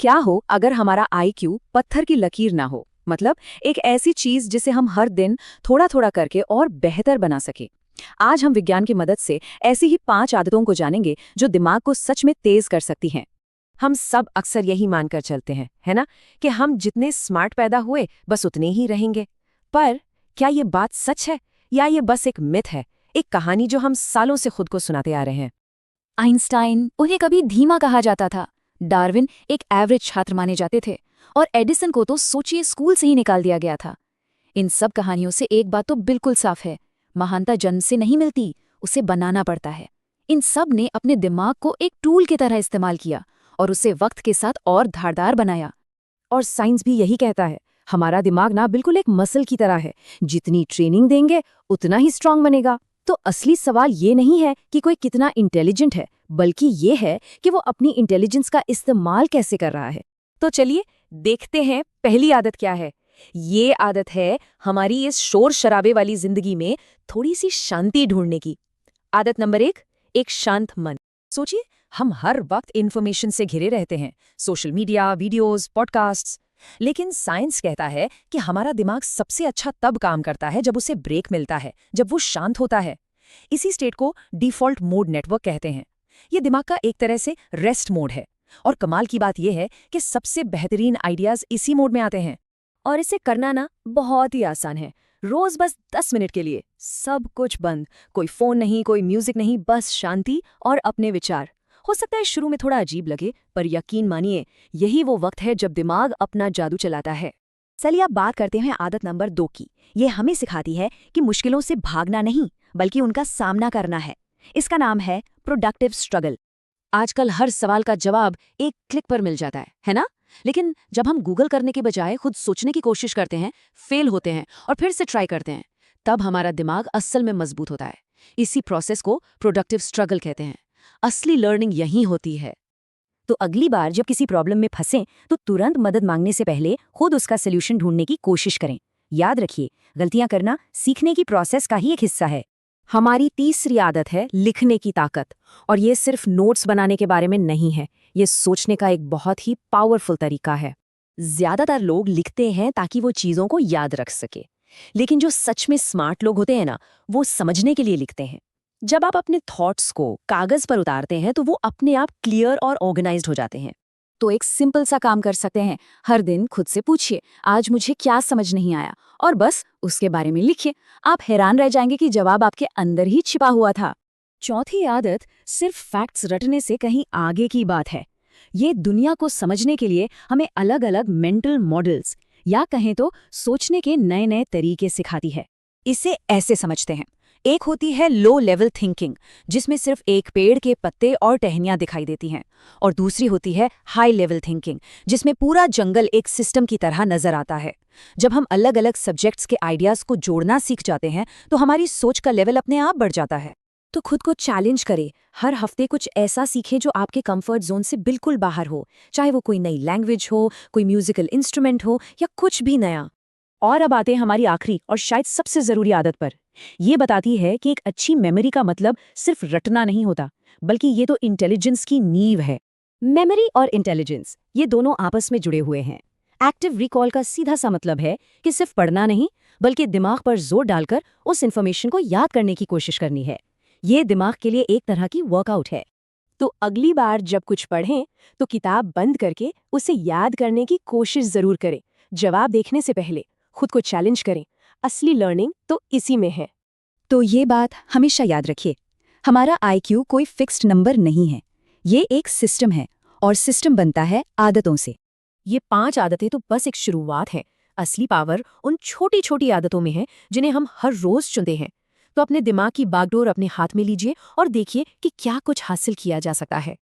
क्या हो अगर हमारा आईक्यू पत्थर की लकीर ना हो, मतलब एक ऐसी चीज जिसे हम हर दिन थोड़ा थोड़ा करके और बेहतर बना सके। आज हम विज्ञान की मदद से ऐसी ही 5 आदतों को जानेंगे जो दिमाग को सच में तेज कर सकती हैं। हम सब अक्सर यही मानकर चलते हैं, है ना, कि हम जितने स्मार्ट पैदा हुए बस उतने ही रहेंगे। पर क्या ये बात सच है या ये बस एक मिथ है, एक कहानी जो हम सालों से खुद को सुनाते आ रहे हैं? आइंस्टाइन, उन्हें कभी धीमा कहा जाता था। डार्विन एक एवरेज छात्र माने जाते थे। और एडिसन को तो सोचिए स्कूल से ही निकाल दिया गया था। इन सब कहानियों से एक बात तो बिल्कुल साफ है, महानता जन्म से नहीं मिलती, उसे बनाना पड़ता है। इन सब ने अपने दिमाग को एक टूल की तरह इस्तेमाल किया और उसे वक्त के साथ और धारदार बनाया। और साइंस भी यही कहता है, हमारा दिमाग ना बिल्कुल एक मसल की तरह है, जितनी ट्रेनिंग देंगे उतना ही स्ट्रांग बनेगा। तो असली सवाल ये नहीं है कि कोई कितना इंटेलिजेंट है, बल्कि ये है कि वो अपनी इंटेलिजेंस का इस्तेमाल कैसे कर रहा है। तो चलिए देखते हैं पहली आदत क्या है। ये आदत है हमारी इस शोर शराबे वाली जिंदगी में थोड़ी सी शांति ढूंढने की। आदत नंबर 1, एक शांत मन। सोचिए, हम हर वक्त इन्फॉर्मेशन से घिरे रहते हैं, सोशल मीडिया, वीडियोस, पॉडकास्ट्स। लेकिन साइंस कहता है कि हमारा दिमाग सबसे अच्छा तब काम करता है जब उसे ब्रेक मिलता है, जब वो शांत होता है। इसी स्टेट को डिफ़ॉल्ट मोड नेटवर्क कहते हैं। ये दिमाग का एक तरह से रेस्ट मोड है। और कमाल की बात यह है कि सबसे बेहतरीन आइडियाज इसी मोड में आते हैं। और इसे करना ना बहुत ही आसान है। रोज बस 10 मिनट के लिए सब कुछ बंद, कोई फोन नहीं, कोई म्यूजिक नहीं, बस शांति और अपने विचार। हो सकता है शुरू में थोड़ा अजीब लगे, पर यकीन मानिए यही वो वक्त है जब दिमाग अपना जादू चलाता है। चलिए अब बात करते हैं आदत नंबर 2 की। ये हमें सिखाती है कि मुश्किलों से भागना नहीं, बल्कि उनका सामना करना है। इसका नाम है प्रोडक्टिव स्ट्रगल। आजकल हर सवाल का जवाब एक क्लिक पर मिल जाता है ना? लेकिन जब हम गूगल करने के बजाय खुद सोचने की कोशिश करते हैं, फेल होते हैं और फिर से ट्राई करते हैं, तब हमारा दिमाग असल में मजबूत होता है। इसी प्रोसेस को प्रोडक्टिव स्ट्रगल कहते हैं। असली लर्निंग यहीं होती है। तो अगली बार जब किसी प्रॉब्लम में फंसें तो तुरंत मदद मांगने से पहले खुद उसका सलूशन ढूंढने की कोशिश करें। याद रखिए, गलतियां करना सीखने की प्रोसेस का ही एक हिस्सा है। हमारी तीसरी आदत है लिखने की ताकत। और ये सिर्फ नोट्स बनाने के बारे में नहीं है, ये सोचने का एक बहुत ही पावरफुल तरीका है। ज्यादातर लोग लिखते हैं ताकि वो चीज़ों को याद रख सके, लेकिन जो सच में स्मार्ट लोग होते हैं ना, वो समझने के लिए लिखते हैं। जब आप अपने थॉट्स को कागज पर उतारते हैं तो वो अपने आप क्लियर और ऑर्गेनाइज्ड हो जाते हैं। तो एक सिंपल सा काम कर सकते हैं, हर दिन खुद से पूछिए आज मुझे क्या समझ नहीं आया, और बस उसके बारे में लिखिए। आप हैरान रह जाएंगे कि जवाब आपके अंदर ही छिपा हुआ था। चौथी आदत सिर्फ फैक्ट्स रटने से कहीं आगे की बात है। ये दुनिया को समझने के लिए हमें अलग अलग मेंटल मॉडल्स, या कहें तो सोचने के नए नए तरीके सिखाती है। इसे ऐसे समझते हैं, एक होती है लो लेवल थिंकिंग, जिसमें सिर्फ एक पेड़ के पत्ते और टहनियां दिखाई देती हैं, और दूसरी होती है हाई लेवल थिंकिंग, जिसमें पूरा जंगल एक सिस्टम की तरह नजर आता है। जब हम अलग अलग सब्जेक्ट्स के आइडियाज को जोड़ना सीख जाते हैं तो हमारी सोच का लेवल अपने आप बढ़ जाता है। तो खुद को चैलेंज करें, हर हफ्ते कुछ ऐसा सीखें जो आपके कंफर्ट जोन से बिल्कुल बाहर हो, चाहे वो कोई नई लैंग्वेज हो, कोई म्यूजिकल इंस्ट्रूमेंट हो, या कुछ भी नया। और अब आते हैं हमारी आखिरी और शायद सबसे जरूरी आदत पर। ये बताती है कि एक अच्छी मेमोरी का मतलब सिर्फ रटना नहीं होता, बल्कि ये तो इंटेलिजेंस की नींव है। मेमोरी और इंटेलिजेंस, ये दोनों आपस में जुड़े हुए हैं। एक्टिव रिकॉल का सीधा सा मतलब है कि सिर्फ पढ़ना नहीं, बल्कि दिमाग पर जोर डालकर उस इन्फॉर्मेशन को याद करने की कोशिश करनी है। ये दिमाग के लिए एक तरह की वर्कआउट है। तो अगली बार जब कुछ पढ़ें तो किताब बंद करके उसे याद करने की कोशिश जरूर करें। जवाब देखने से पहले खुद को चैलेंज करें। असली लर्निंग तो इसी में है। तो ये बात हमेशा याद रखिए, हमारा आईक्यू कोई फिक्स्ड नंबर नहीं है, ये एक सिस्टम है, और सिस्टम बनता है आदतों से। ये 5 आदतें तो बस एक शुरुआत है। असली पावर उन छोटी छोटी आदतों में है जिन्हें हम हर रोज चुनते हैं। तो अपने दिमाग की बागडोर अपने हाथ में लीजिए और देखिए कि क्या कुछ हासिल किया जा सकता है।